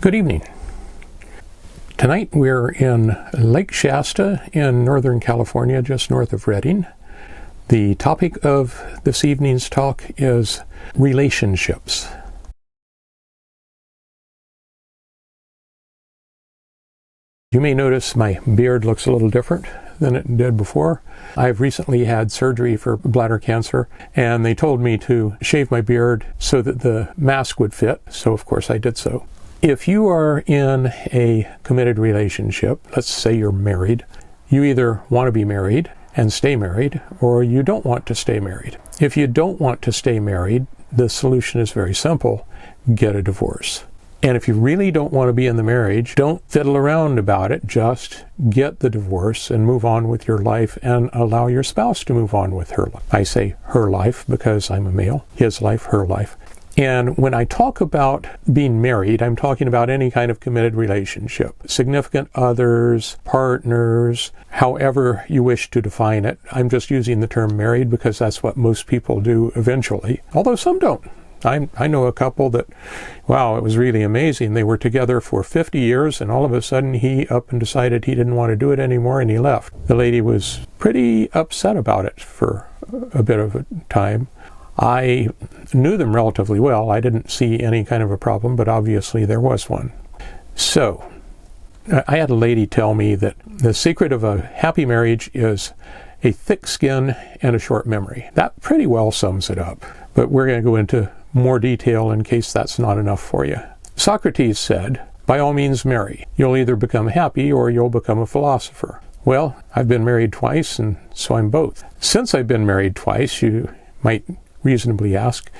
Good evening. Tonight we're in Lake Shasta in Northern California, just north of Redding. The topic of this evening's talk is relationships. You may notice my beard looks a little different than it did before. I've recently had surgery for bladder cancer, and they told me to shave my beard so that the mask would fit, so of course I did so. If you are in a committed relationship, let's say you're married, you either want to be married and stay married, or you don't want to stay married. If you don't want to stay married, the solution is very simple: get a divorce. And if you really don't want to be in the marriage, don't fiddle around about it. Just get the divorce and move on with your life and allow your spouse to move on with her life. I say her life because I'm a male. His life, her life. And when I talk about being married, I'm talking about any kind of committed relationship. Significant others, partners, however you wish to define it. I'm just using the term married because that's what most people do eventually, although some don't. I know a couple that, wow, it was really amazing. They were together for 50 years, and all of a sudden he up and decided he didn't want to do it anymore, and he left. The lady was pretty upset about it for a bit of a time. I knew them relatively well. I didn't see any kind of a problem, but obviously there was one. So, I had a lady tell me that the secret of a happy marriage is a thick skin and a short memory. That pretty well sums it up, but we're going to go into more detail in case that's not enough for you. Socrates said, by all means marry. You'll either become happy or you'll become a philosopher. Well, I've been married twice, and so I'm both. Since I've been married twice, you might reasonably ask,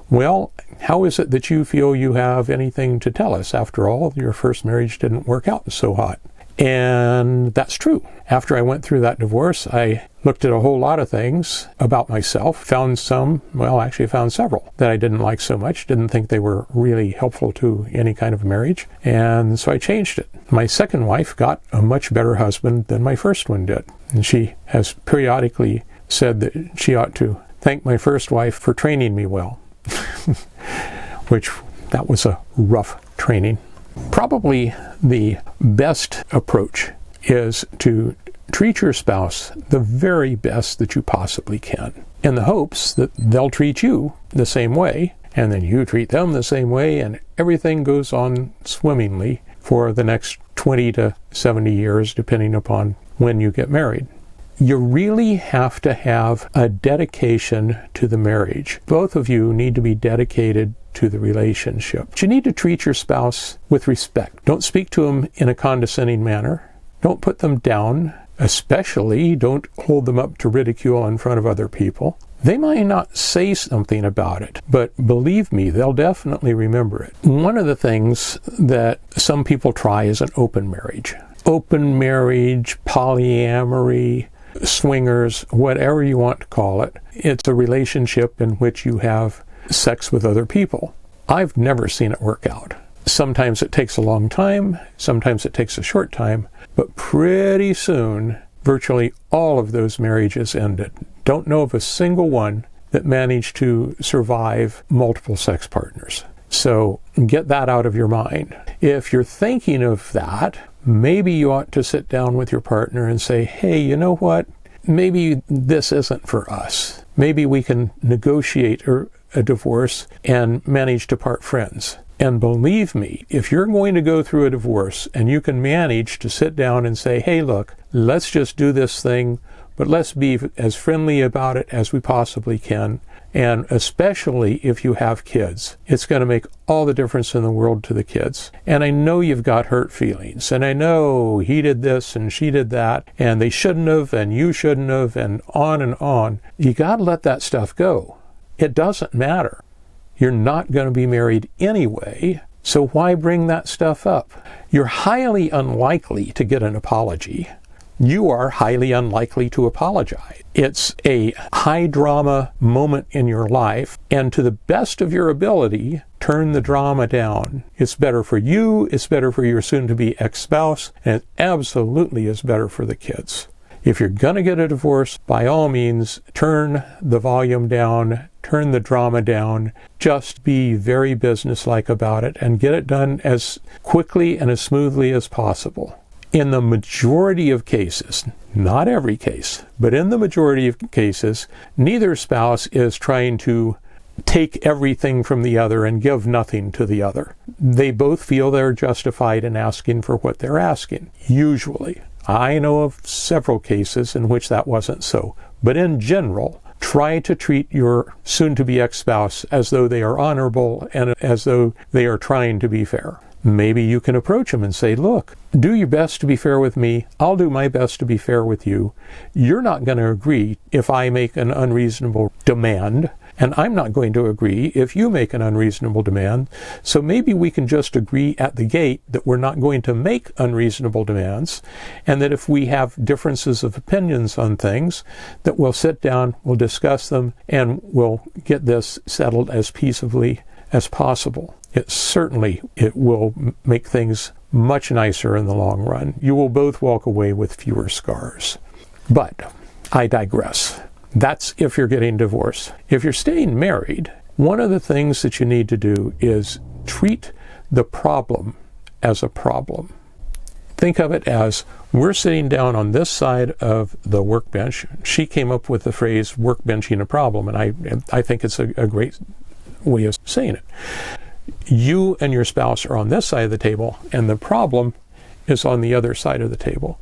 well, how is it that you feel you have anything to tell us? After all, your first marriage didn't work out so hot. And that's true. After I went through that divorce, I looked at a whole lot of things about myself, found several that I didn't like so much, didn't think they were really helpful to any kind of marriage, and so I changed it. My second wife got a much better husband than my first one did, and she has periodically said that she ought to thank my first wife for training me well, which that was a rough training. Probably the best approach is to treat your spouse the very best that you possibly can, in the hopes that they'll treat you the same way, and then you treat them the same way, and everything goes on swimmingly for the next 20 to 70 years, depending upon when you get married. You really have to have a dedication to the marriage. Both of you need to be dedicated to the relationship. But you need to treat your spouse with respect. Don't speak to them in a condescending manner. Don't put them down. Especially, don't hold them up to ridicule in front of other people. They might not say something about it, but believe me, they'll definitely remember it. One of the things that some people try is an open marriage. Open marriage, polyamory, swingers, whatever you want to call it. It's a relationship in which you have sex with other people. I've never seen it work out. Sometimes it takes a long time, sometimes it takes a short time, but pretty soon, virtually all of those marriages ended. Don't know of a single one that managed to survive multiple sex partners. So get that out of your mind. If you're thinking of that, maybe you ought to sit down with your partner and say, hey, you know what? Maybe this isn't for us. Maybe we can negotiate a divorce and manage to part friends. And believe me, if you're going to go through a divorce and you can manage to sit down and say, hey, look, let's just do this thing, but let's be as friendly about it as we possibly can. And especially if you have kids, it's going to make all the difference in the world to the kids. And I know you've got hurt feelings, and I know he did this and she did that, and they shouldn't have, and you shouldn't have, and on and on. You got to let that stuff go. It doesn't matter. You're not going to be married anyway, so why bring that stuff up? You're highly unlikely to get an apology. You are highly unlikely to apologize. It's a high drama moment in your life, and to the best of your ability, turn the drama down. It's better for you, it's better for your soon-to-be ex-spouse, and it absolutely is better for the kids. If you're going to get a divorce, by all means, turn the volume down, turn the drama down, just be very businesslike about it and get it done as quickly and as smoothly as possible. In the majority of cases, not every case, but in the majority of cases, neither spouse is trying to take everything from the other and give nothing to the other. They both feel they're justified in asking for what they're asking, usually. I know of several cases in which that wasn't so, but in general, try to treat your soon-to-be ex-spouse as though they are honorable and as though they are trying to be fair. Maybe you can approach them and say, look, do your best to be fair with me. I'll do my best to be fair with you. You're not going to agree if I make an unreasonable demand, and I'm not going to agree if you make an unreasonable demand. So maybe we can just agree at the gate that we're not going to make unreasonable demands, and that if we have differences of opinions on things, that we'll sit down, we'll discuss them, and we'll get this settled as peaceably as possible. It will make things much nicer in the long run. You will both walk away with fewer scars. But I digress. That's if you're getting divorced. If you're staying married, one of the things that you need to do is treat the problem as a problem. Think of it as we're sitting down on this side of the workbench. She came up with the phrase workbenching a problem, and I think it's a great way of saying it. You and your spouse are on this side of the table, and the problem is on the other side of the table.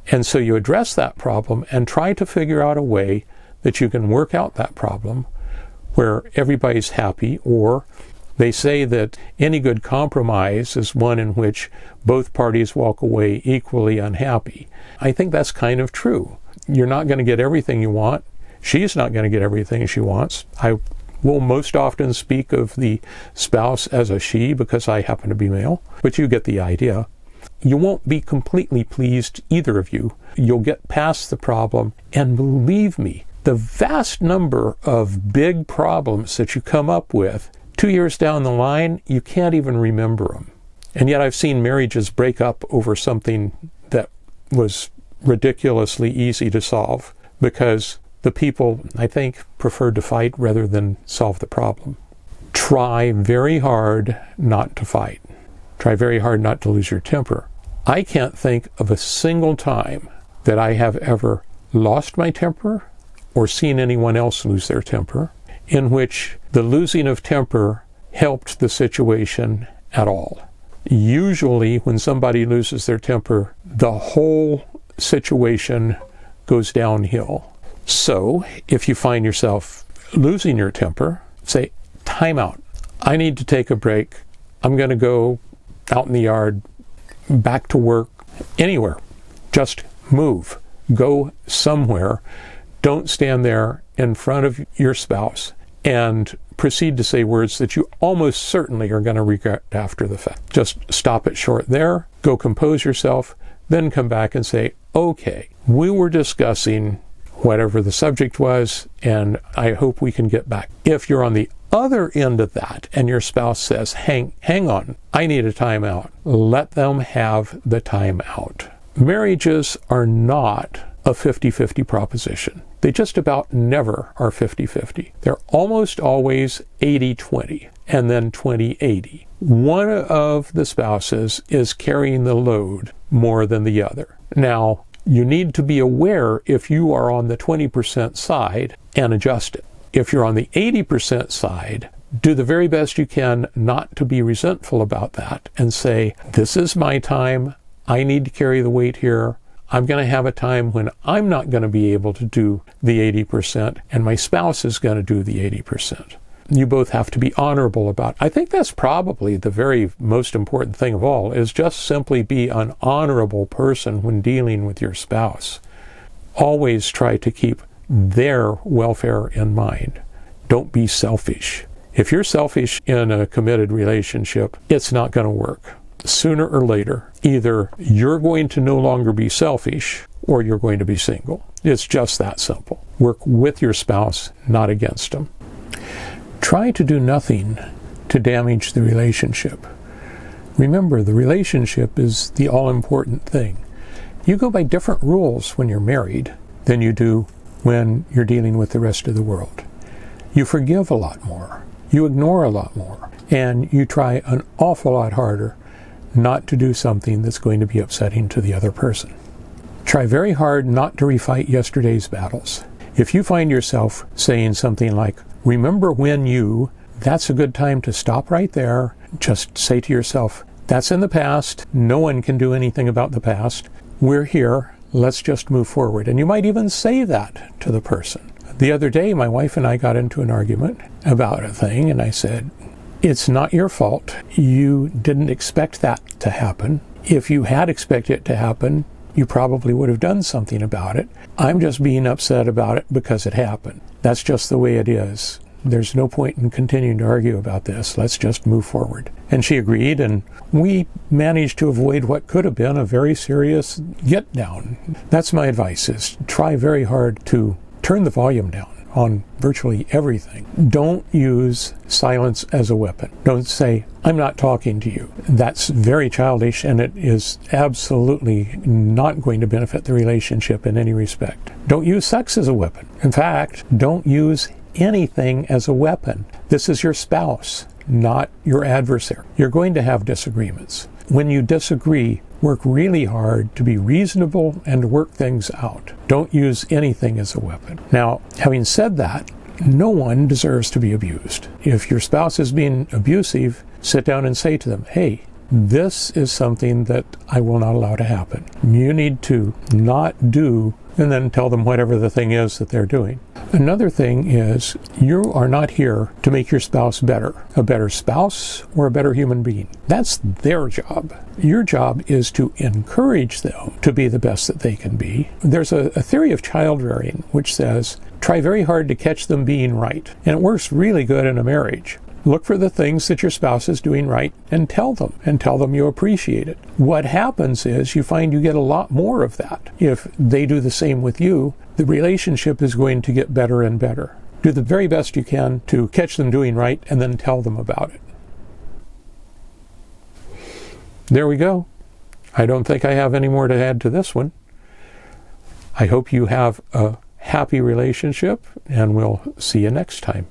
And so you address that problem and try to figure out a way that you can work out that problem where everybody's happy, or they say that any good compromise is one in which both parties walk away equally unhappy. I think that's kind of true. You're not going to get everything you want. She's not going to get everything she wants. I will most often speak of the spouse as a she because I happen to be male, but you get the idea. You won't be completely pleased, either of you. You'll get past the problem, and believe me, the vast number of big problems that you come up with 2 years down the line, you can't even remember them. And yet I've seen marriages break up over something that was ridiculously easy to solve because the people, I think, preferred to fight rather than solve the problem. Try very hard not to fight. Try very hard not to lose your temper. I can't think of a single time that I have ever lost my temper or seen anyone else lose their temper in which the losing of temper helped the situation at all. Usually when somebody loses their temper, the whole situation goes downhill. So if you find yourself losing your temper, say, time out. I need to take a break. I'm going to go out in the yard, back to work, anywhere. Just move. Go somewhere. Don't stand there in front of your spouse and proceed to say words that you almost certainly are going to regret after the fact. Just stop it short there. Go compose yourself. Then come back and say, okay, we were discussing whatever the subject was, and I hope we can get back. If you're on the other end of that and your spouse says, hang on, I need a timeout, let them have the timeout. Marriages are not a 50-50 proposition. They just about never are 50-50. They're almost always 80-20 and then 20-80. One of the spouses is carrying the load more than the other. Now, you need to be aware if you are on the 20% side and adjust it. If you're on the 80% side, do the very best you can not to be resentful about that and say, this is my time. I need to carry the weight here. I'm going to have a time when I'm not going to be able to do the 80% and my spouse is going to do the 80%. You both have to be honorable about it. I think that's probably the very most important thing of all, is just simply be an honorable person when dealing with your spouse. Always try to keep their welfare in mind. Don't be selfish. If you're selfish in a committed relationship, it's not going to work. Sooner or later, either you're going to no longer be selfish or you're going to be single. It's just that simple. Work with your spouse, not against them. Try to do nothing to damage the relationship. Remember, the relationship is the all-important thing. You go by different rules when you're married than you do when you're dealing with the rest of the world. You forgive a lot more. You ignore a lot more. And you try an awful lot harder not to do something that's going to be upsetting to the other person. Try very hard not to refight yesterday's battles. If you find yourself saying something like, remember when you, that's a good time to stop right there. Just say to yourself, that's in the past. No one can do anything about the past. We're here. Let's just move forward. And you might even say that to the person. The other day, my wife and I got into an argument about a thing, and I said, it's not your fault. You didn't expect that to happen. If you had expected it to happen, you probably would have done something about it. I'm just being upset about it because it happened. That's just the way it is. There's no point in continuing to argue about this. Let's just move forward. And she agreed, and we managed to avoid what could have been a very serious get down. That's my advice, is try very hard to turn the volume down on virtually everything. Don't use silence as a weapon. Don't say, I'm not talking to you. That's very childish, and it is absolutely not going to benefit the relationship in any respect. Don't use sex as a weapon. In fact, don't use anything as a weapon. This is your spouse, not your adversary. You're going to have disagreements. When you disagree, work really hard to be reasonable and to work things out. Don't use anything as a weapon. Now, having said that, no one deserves to be abused. If your spouse is being abusive, sit down and say to them, hey, this is something that I will not allow to happen. You need to not do, and then tell them whatever the thing is that they're doing. Another thing is, you are not here to make your spouse better, a better spouse or a better human being. That's their job. Your job is to encourage them to be the best that they can be. There's a theory of child rearing which says, try very hard to catch them being right. And it works really good in a marriage. Look for the things that your spouse is doing right and tell them you appreciate it. What happens is you find you get a lot more of that. If they do the same with you, the relationship is going to get better and better. Do the very best you can to catch them doing right and then tell them about it. There we go. I don't think I have any more to add to this one. I hope you have a happy relationship, and we'll see you next time.